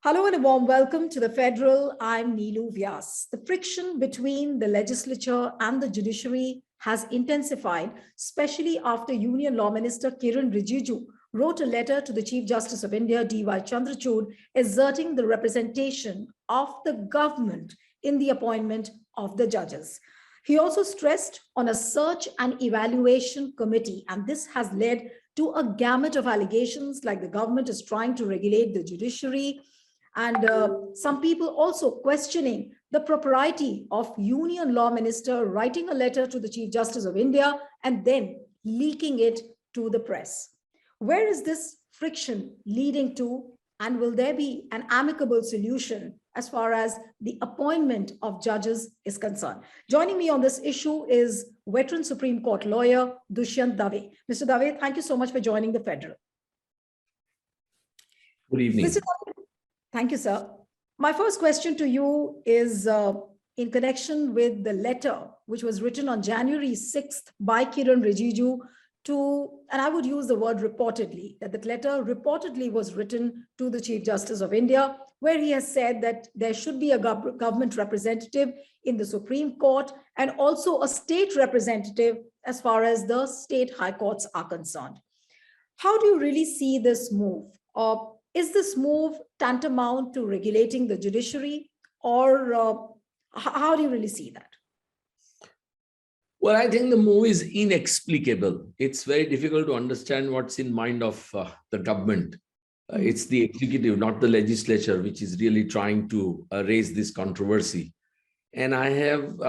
Hello and a warm welcome to the Federal. I'm Neelu Vyas. The friction between the legislature and the judiciary has intensified, especially after Union Law Minister Kiran Rijiju wrote a letter to the Chief Justice of India, D.Y. Chandrachud, asserting the representation of the government in the appointment of the judges. He also stressed on a search and evaluation committee, and this has led to a gamut of allegations like the government is trying to regulate the judiciary, and some people also questioning the propriety of Union Law Minister writing a letter to the Chief Justice of India and then leaking it to the press. Where is this friction leading to, and will there be an amicable solution as far as the appointment of judges is concerned? Joining me on this issue is veteran Supreme Court lawyer Dushyant Dave. Mr. Dave, thank you so much for joining the Federal. Good evening. Mr. Dave, thank you, sir. My first question to you is in connection with the letter which was written on January 6th by Kiran Rijiju to, and I would use the word reportedly, that the letter reportedly was written to the Chief Justice of India, where he has said that there should be a government representative in the Supreme Court and also a state representative as far as the state high courts are concerned. How do you really see this move? Is this move tantamount to regulating the judiciary, or how do you really see that? Well, I think the move is inexplicable. It's very difficult to understand what's in mind of the government. It's the executive, not the legislature, which is really trying to raise this controversy. And I have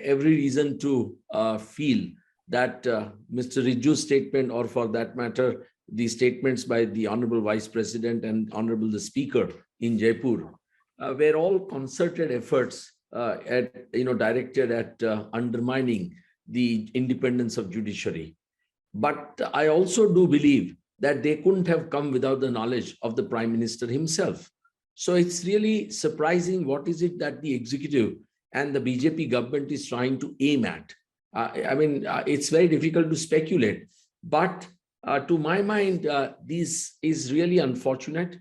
every reason to feel that Mr. Riju's statement, or for that matter, the statements by the Honorable Vice President and Honorable the Speaker in Jaipur were all concerted efforts directed at undermining the independence of judiciary. But I also do believe that they couldn't have come without the knowledge of the Prime Minister himself. So it's really surprising what is it that the executive and the BJP government is trying to aim at. It's very difficult to speculate, but to my mind, this is really unfortunate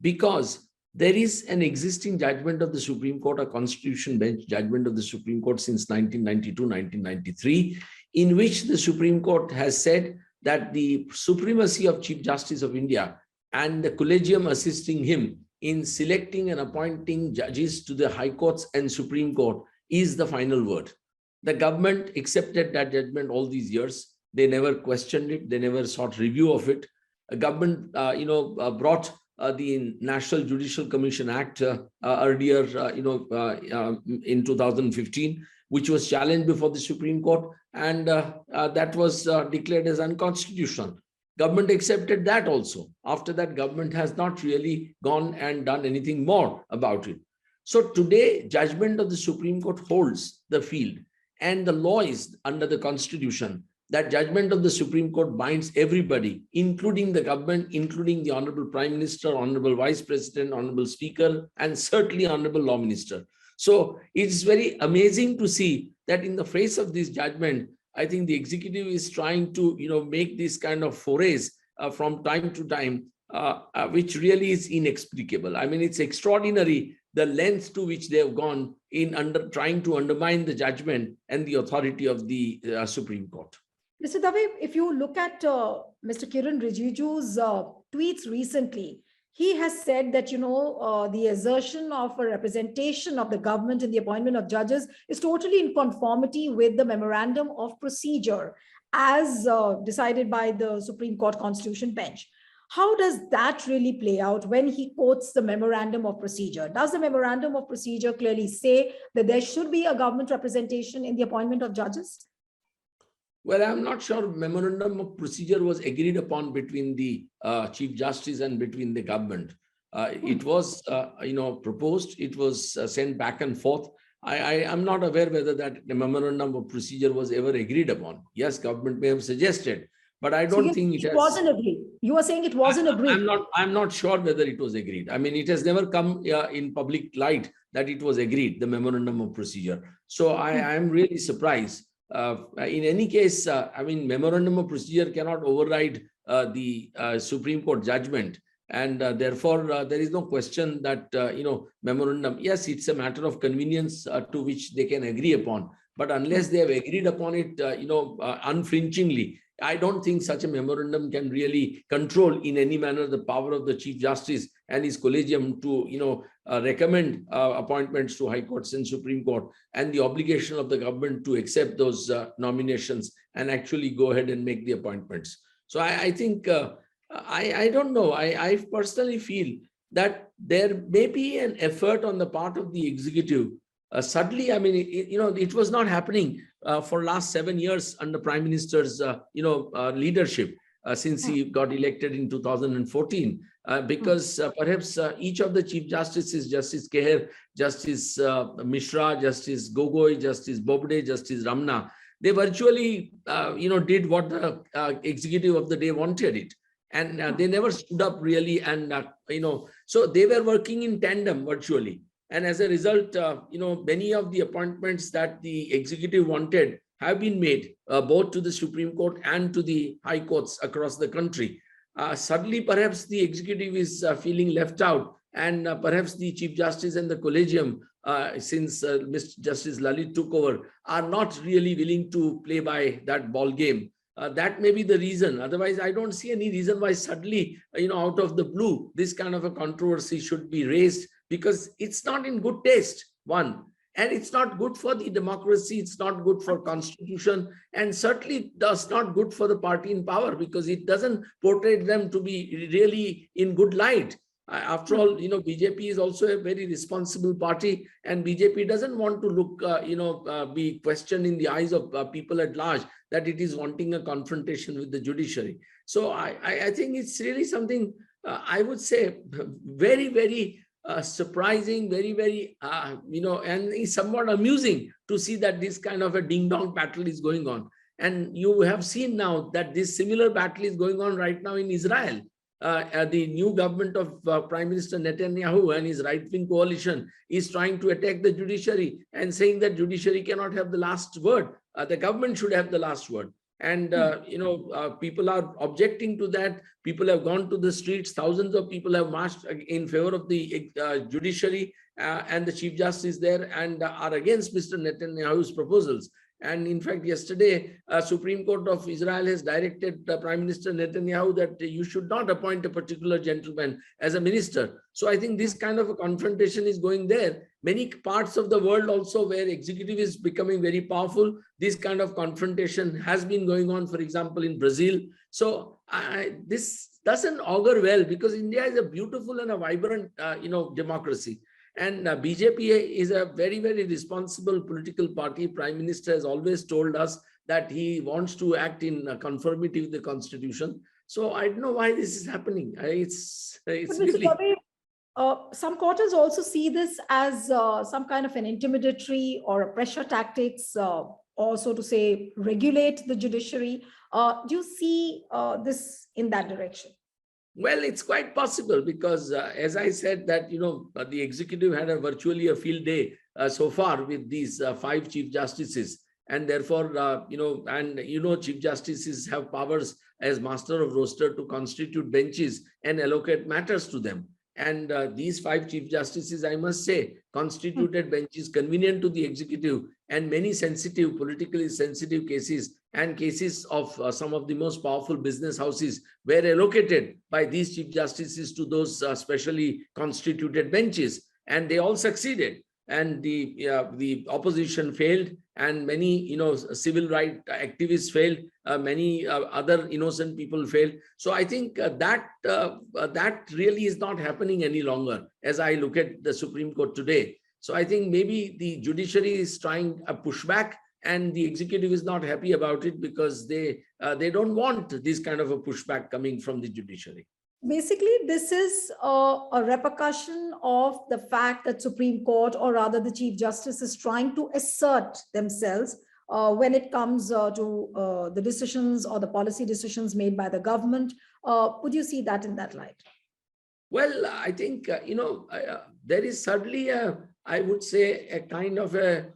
because there is an existing judgment of the Supreme Court, a constitution bench judgment of the Supreme Court since 1992, 1993, in which the Supreme Court has said that the supremacy of Chief Justice of India and the collegium assisting him in selecting and appointing judges to the High Courts and Supreme Court is the final word. The government accepted that judgment all these years. They never questioned it. They never sought review of it. A government, brought the National Judicial Commission Act earlier, in 2015, which was challenged before the Supreme Court, and that was declared as unconstitutional. Government accepted that also. After that, government has not really gone and done anything more about it. So today, judgment of the Supreme Court holds the field, and the law is under the Constitution. That judgment of the Supreme Court binds everybody, including the government, including the Honorable Prime Minister, Honorable Vice President, Honorable Speaker, and certainly Honorable Law Minister. So it's very amazing to see that in the face of this judgment, I think the executive is trying to, make these kind of forays from time to time, which really is inexplicable. I mean, it's extraordinary the length to which they have gone in trying to undermine the judgment and the authority of the Supreme Court. Mr. Dave, if you look at Mr. Kiran Rijiju's tweets recently, he has said that, the assertion of a representation of the government in the appointment of judges is totally in conformity with the memorandum of procedure as decided by the Supreme Court Constitution bench. How does that really play out when he quotes the memorandum of procedure? Does the memorandum of procedure clearly say that there should be a government representation in the appointment of judges? Well, I'm not sure memorandum of procedure was agreed upon between the Chief Justice and between the government. It was, proposed. It was sent back and forth. I am not aware whether that the memorandum of procedure was ever agreed upon. Yes, government may have suggested, but I don't think it wasn't agreed. You are saying it wasn't agreed. I'm not sure whether it was agreed. I mean, it has never come in public light that it was agreed, the memorandum of procedure. So I am really surprised. In any case, memorandum of procedure cannot override the Supreme Court judgment. And therefore, there is no question that, memorandum, yes, it's a matter of convenience to which they can agree upon. But unless they have agreed upon it, unflinchingly, I don't think such a memorandum can really control in any manner the power of the Chief Justice and his collegium to, recommend appointments to High Courts and Supreme Court, and the obligation of the government to accept those nominations and actually go ahead and make the appointments. So I think, I don't know. I personally feel that there may be an effort on the part of the executive. Suddenly, I mean, it was not happening for last 7 years under Prime Minister's, leadership since he got elected in 2014. Because perhaps each of the Chief Justices, Justice Keher, Justice Mishra, Justice Gogoi, Justice Bobde, Justice Ramna, they virtually, did what the executive of the day wanted it. And they never stood up really. And, so they were working in tandem virtually. And as a result, many of the appointments that the executive wanted have been made, both to the Supreme Court and to the high courts across the country. Suddenly, perhaps the executive is feeling left out, and perhaps the Chief Justice and the collegium, since Mr. Justice Lalit took over, are not really willing to play by that ball game. That may be the reason. Otherwise, I don't see any reason why suddenly, out of the blue, this kind of a controversy should be raised, because it's not in good taste, one. And it's not good for the democracy. It's not good for constitution, and certainly does not good for the party in power, because it doesn't portray them to be really in good light. After all, BJP is also a very responsible party, and BJP doesn't want to look, be questioned in the eyes of people at large that it is wanting a confrontation with the judiciary. So I think it's really something, I would say, very, very surprising, very, very, and it's somewhat amusing to see that this kind of a ding-dong battle is going on. And you have seen now that this similar battle is going on right now in Israel. The new government of Prime Minister Netanyahu and his right-wing coalition is trying to attack the judiciary and saying that judiciary cannot have the last word. The government should have the last word. And, people are objecting to that. People have gone to the streets. Thousands of people have marched in favor of the judiciary and the Chief Justice there, and are against Mr. Netanyahu's proposals. And in fact, yesterday, Supreme Court of Israel has directed Prime Minister Netanyahu that you should not appoint a particular gentleman as a minister. So I think this kind of a confrontation is going there. Many parts of the world also where executive is becoming very powerful, this kind of confrontation has been going on, for example, in Brazil. So this doesn't augur well, because India is a beautiful and a vibrant, democracy. And BJP is a very, very responsible political party. Prime Minister has always told us that he wants to act in conformity with the constitution. So I don't know why this is happening. It's really... some quarters also see this as some kind of an intimidatory or a pressure tactics, or so to say, regulate the judiciary. Do you see this in that direction? Well, it's quite possible, because as I said that, the executive had virtually a field day so far with these 5 Chief Justices. And therefore, Chief Justices have powers as master of roster to constitute benches and allocate matters to them. And these 5 Chief Justices, I must say, constituted benches convenient to the executive, and many sensitive, politically sensitive cases and cases of some of the most powerful business houses were allocated by these Chief Justices to those specially constituted benches, and they all succeeded. And the opposition failed, and many civil rights activists failed, many other innocent people failed. So I think that really is not happening any longer as I look at the Supreme Court today. So I think maybe the judiciary is trying a pushback, and the executive is not happy about it, because they don't want this kind of a pushback coming from the judiciary. Basically, this is a repercussion of the fact that Supreme Court, or rather the Chief Justice, is trying to assert themselves when it comes to the decisions or the policy decisions made by the government. Would you see that in that light? Well, I think, there is certainly I would say, a kind of a,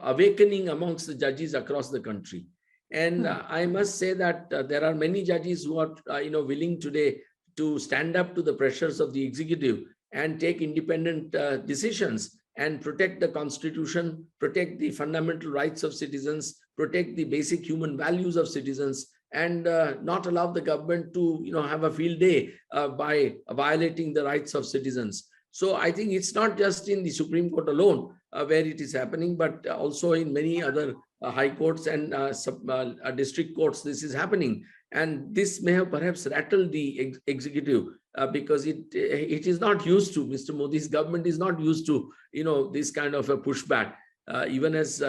awakening amongst the judges across the country. And I must say that there are many judges who are, willing today to stand up to the pressures of the executive and take independent decisions and protect the constitution, protect the fundamental rights of citizens, protect the basic human values of citizens, and not allow the government to, have a field day by violating the rights of citizens. So I think it's not just in the Supreme Court alone where it is happening, but also in many other high courts and district courts, this is happening. And this may have perhaps rattled the executive because it is not used to, Mr. Modi's government is not used to, this kind of a pushback. Even as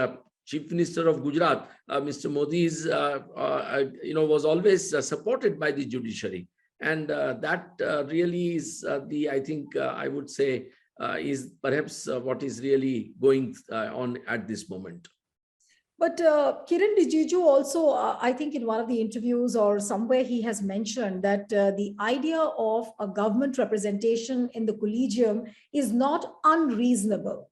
Chief Minister of Gujarat, Mr. Modi is, was always supported by the judiciary. And that really is I think I would say is perhaps what is really going on at this moment. But Kiran Rijiju also, I think in one of the interviews or somewhere he has mentioned that the idea of a government representation in the collegium is not unreasonable.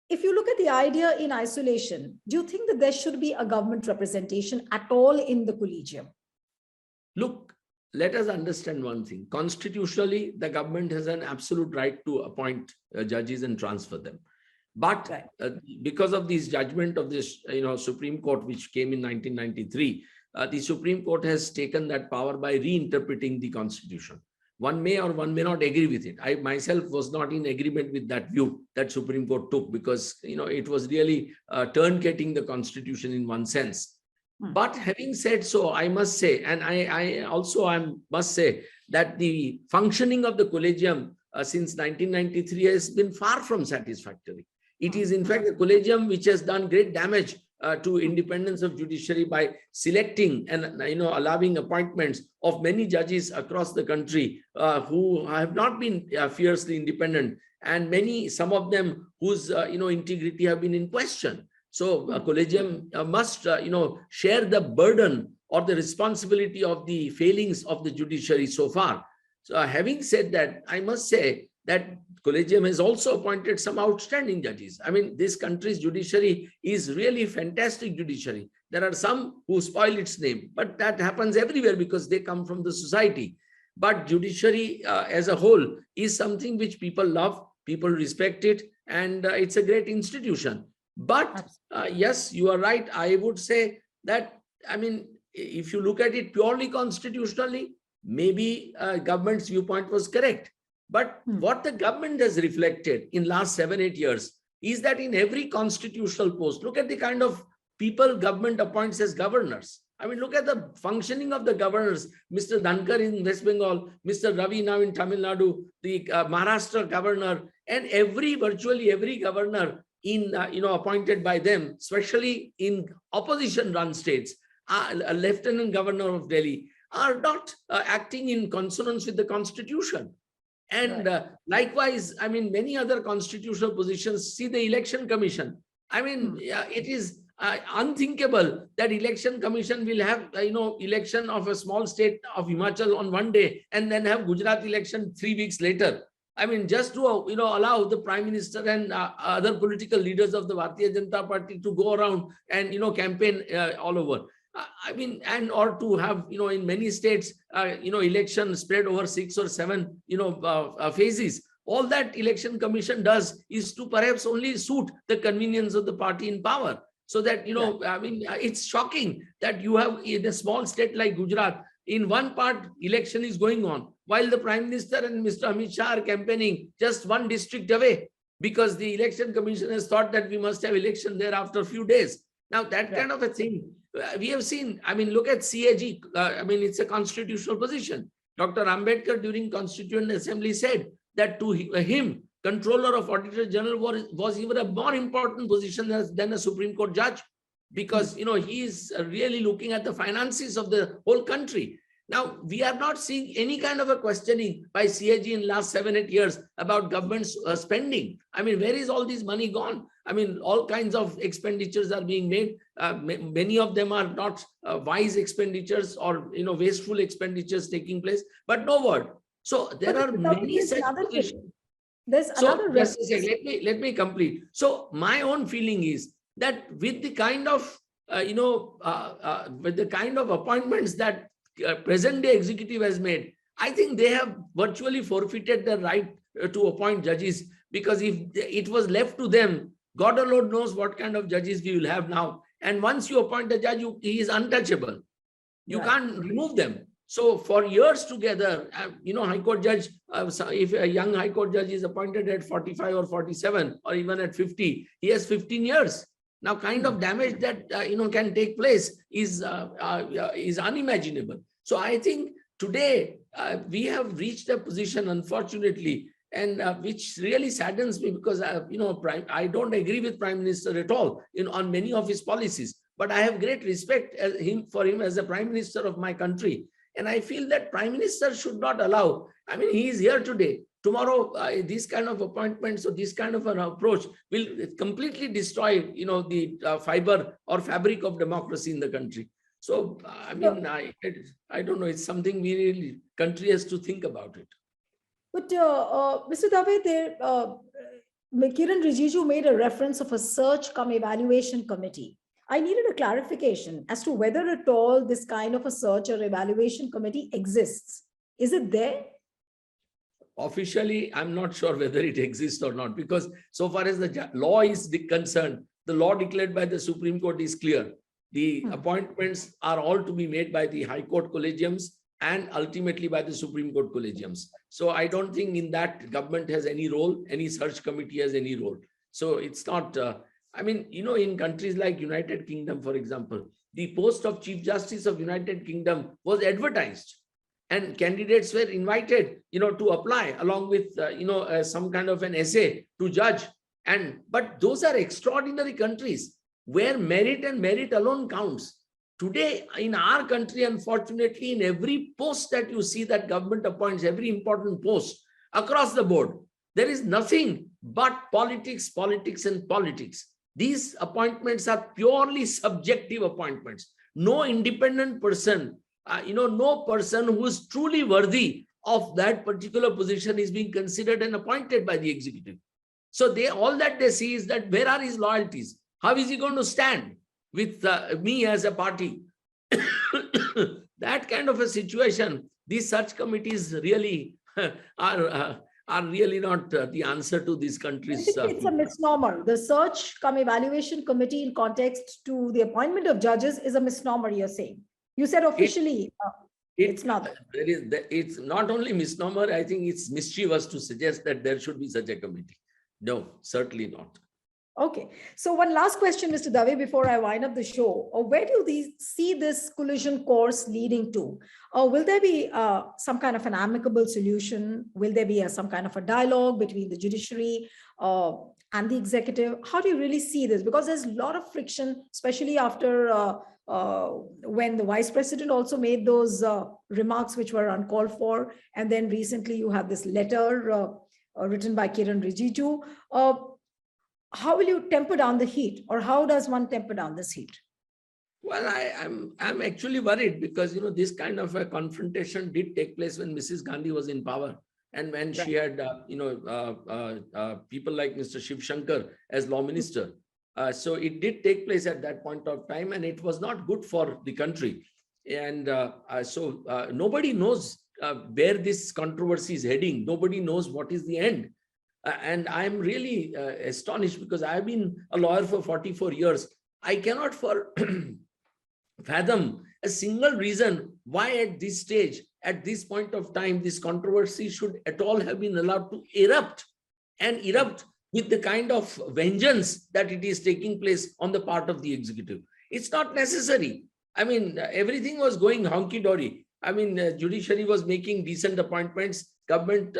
If you look at the idea in isolation, do you think that there should be a government representation at all in the collegium? Look, let us understand one thing. Constitutionally, the government has an absolute right to appoint judges and transfer them. But because of this judgment of this, Supreme Court, which came in 1993, the Supreme Court has taken that power by reinterpreting the Constitution. One may or one may not agree with it. I myself was not in agreement with that view that Supreme Court took because, it was really turnketting the Constitution in one sense. But having said so, I must say, and I must say that the functioning of the collegium since 1993 has been far from satisfactory. It is, in fact, a collegium which has done great damage to independence of judiciary by selecting and allowing appointments of many judges across the country who have not been fiercely independent, and some of them whose integrity have been in question. So a collegium must share the burden or the responsibility of the failings of the judiciary so far. So having said that, I must say that collegium has also appointed some outstanding judges. I mean, this country's judiciary is really fantastic judiciary. There are some who spoil its name, but that happens everywhere because they come from the society. But judiciary as a whole is something which people love, people respect it, and it's a great institution. But yes, you are right. I would say that, I mean, if you look at it purely constitutionally, maybe government's viewpoint was correct. But what the government has reflected in last 7-8 years is that in every constitutional post, look at the kind of people government appoints as governors. I mean, look at the functioning of the governors. Mr. Dhankar in West Bengal, Mr. Ravi now in Tamil Nadu, the Maharashtra governor, and virtually every governor in appointed by them, especially in opposition-run states, a lieutenant governor of Delhi, are not acting in consonance with the constitution. And likewise, I mean, many other constitutional positions, see the election commission. I mean, it is unthinkable that election commission will have, election of a small state of Himachal on one day and then have Gujarat election 3 weeks later. I mean, just to, allow the prime minister and other political leaders of the Bharatiya Janata Party to go around and, campaign all over. I mean, or to have, in many states, election spread over 6 or 7, phases. All that election commission does is to perhaps only suit the convenience of the party in power. So that, I mean, it's shocking that you have in a small state like Gujarat, in one part, election is going on, while the Prime Minister and Mr. Amit Shah are campaigning just one district away, because the election commission has thought that we must have election there after a few days. Now, that kind of a thing, we have seen, I mean, look at CAG, I mean, it's a constitutional position. Dr. Ambedkar during Constituent Assembly said that to him, Controller of Auditor General was even a more important position than a Supreme Court judge, because, he is really looking at the finances of the whole country. Now, we are not seeing any kind of a questioning by CAG in last 7-8 years about government's spending. I mean, where is all this money gone? I mean, all kinds of expenditures are being made. Many of them are not wise expenditures or, wasteful expenditures taking place, but no word. So there are many such positions. There's another let me complete. So my own feeling is that with the kind of with the kind of appointments that present day executive has made, I think they have virtually forfeited the right to appoint judges, because if it was left to them, God alone knows what kind of judges we will have now. And once you appoint a judge, he is untouchable. You can't remove them. So for years together, High Court judge, if a young High Court judge is appointed at 45 or 47 or even at 50, he has 15 years. Now, kind of damage that can take place is unimaginable. So I think today we have reached a position, unfortunately, and which really saddens me, because I don't agree with Prime Minister at all on many of his policies, but I have great respect for him as the Prime Minister of my country. And I feel that Prime Minister should not allow, he is here today. Tomorrow, these kind of appointments or this kind of an approach will completely destroy, the fiber or fabric of democracy in the country. So, I don't know, it's something country has to think about it. But Mr. Dave, Kiran Rijiju made a reference of a search cum evaluation committee. I needed a clarification as to whether at all this kind of a search or evaluation committee exists. Is it there? Officially, I'm not sure whether it exists or not, because so far as the law is concerned, the law declared by the Supreme Court is clear. The appointments are all to be made by the High Court collegiums and ultimately by the Supreme Court collegiums. So I don't think in that government has any role, any search committee has any role. So it's not, in countries like United Kingdom, for example, the post of Chief Justice of United Kingdom was advertised, and candidates were invited, to apply along with, some kind of an essay to judge. But those are extraordinary countries where merit and merit alone counts. Today, in our country, unfortunately, in every post that you see that government appoints, every important post across the board, there is nothing but politics, politics, and politics. These appointments are purely subjective appointments. No independent person, no person who is truly worthy of that particular position is being considered and appointed by the executive. So all that they see is that where are his loyalties? How is he going to stand with me as a party? That kind of a situation, these search committees really are really not the answer to these countries. It's a misnomer. The search cum evaluation committee in context to the appointment of judges is a misnomer, you're saying. You said officially it's not. It's not only misnomer, I think it's mischievous to suggest that there should be such a committee. No, certainly not. Okay. So one last question, Mr. Dave, before I wind up the show. Where do you see this collision course leading to? Will there be some kind of an amicable solution? Will there be some kind of a dialogue between the judiciary and the executive? How do you really see this? Because there's a lot of friction, especially after when the vice president also made those remarks which were uncalled for. And then recently you have this letter written by Kiran Rijiju. How will you temper down the heat, or how does one temper down this heat? Well, I'm actually worried because, this kind of a confrontation did take place when Mrs. Gandhi was in power. And when she had, people like Mr. Shiv Shankar as law minister. So it did take place at that point of time, and it was not good for the country. And so nobody knows where this controversy is heading. Nobody knows what is the end. And I'm really astonished because I've been a lawyer for 44 years. I cannot fathom a single reason why at this stage, at this point of time, this controversy should at all have been allowed to erupt with the kind of vengeance that it is taking place on the part of the executive. It's not necessary. Everything was going honky-dory. Judiciary was making decent appointments. Government,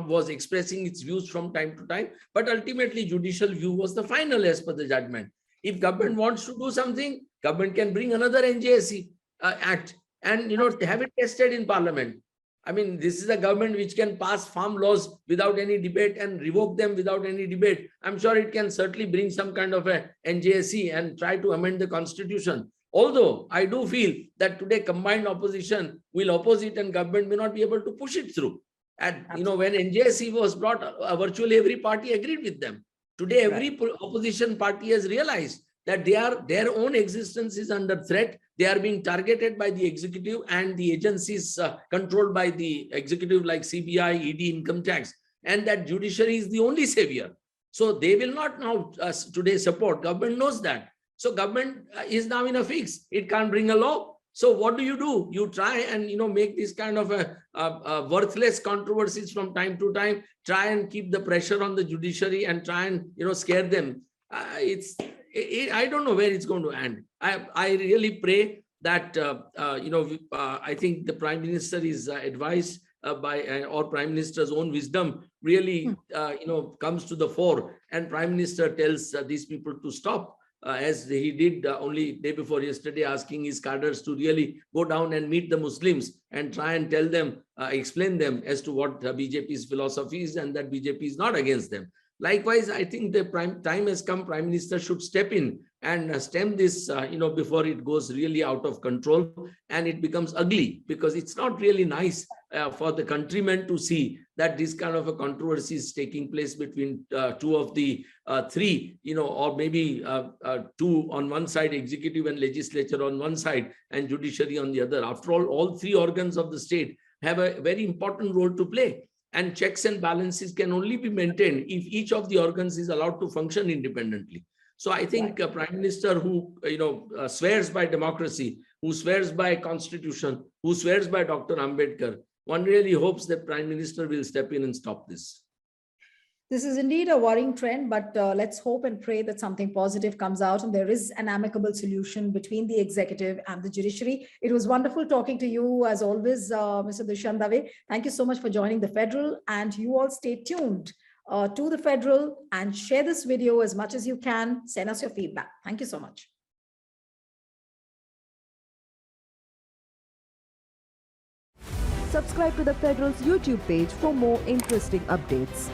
was expressing its views from time to time, but ultimately judicial view was the final as per the judgment. If government wants to do something, government can bring another NJSC act and, have it tested in parliament. This is a government which can pass farm laws without any debate and revoke them without any debate. I'm sure it can certainly bring some kind of a NJSC and try to amend the constitution. Although I do feel that today combined opposition will oppose it and government may not be able to push it through. And, when NJSC was brought, virtually every party agreed with them. Today, every opposition party has realized that their own existence is under threat. They are being targeted by the executive and the agencies controlled by the executive like CBI, ED, income tax, and that judiciary is the only savior. So they will not now today support. Government knows that. So government is now in a fix. It can't bring a law. So what do? You try and make these kind of a worthless controversies from time to time. Try and keep the pressure on the judiciary and try and scare them. I don't know where it's going to end. I really pray that I think the Prime Minister is advised by or Prime Minister's own wisdom really comes to the fore, and Prime Minister tells these people to stop. As he did only day before yesterday, asking his cadres to really go down and meet the Muslims and try and tell them, explain them as to what BJP's philosophy is, and that BJP is not against them. Likewise, I think the time has come. Prime Minister should step in and stem this, before it goes really out of control and it becomes ugly, because it's not really nice for the countrymen to see that this kind of a controversy is taking place between two of the three, or maybe two on one side, executive and legislature on one side, and judiciary on the other. After all three organs of the state have a very important role to play. And checks and balances can only be maintained if each of the organs is allowed to function independently. So I think a Prime Minister who swears by democracy, who swears by Constitution, who swears by Dr. Ambedkar, one really hopes that Prime Minister will step in and stop this. This is indeed a worrying trend, but let's hope and pray that something positive comes out and there is an amicable solution between the executive and the judiciary. It was wonderful talking to you as always, Mr. Dushyant Dave. Thank you so much for joining the Federal, and you all stay tuned to the Federal and share this video as much as you can. Send us your feedback. Thank you so much. Subscribe to the Federal's YouTube page for more interesting updates.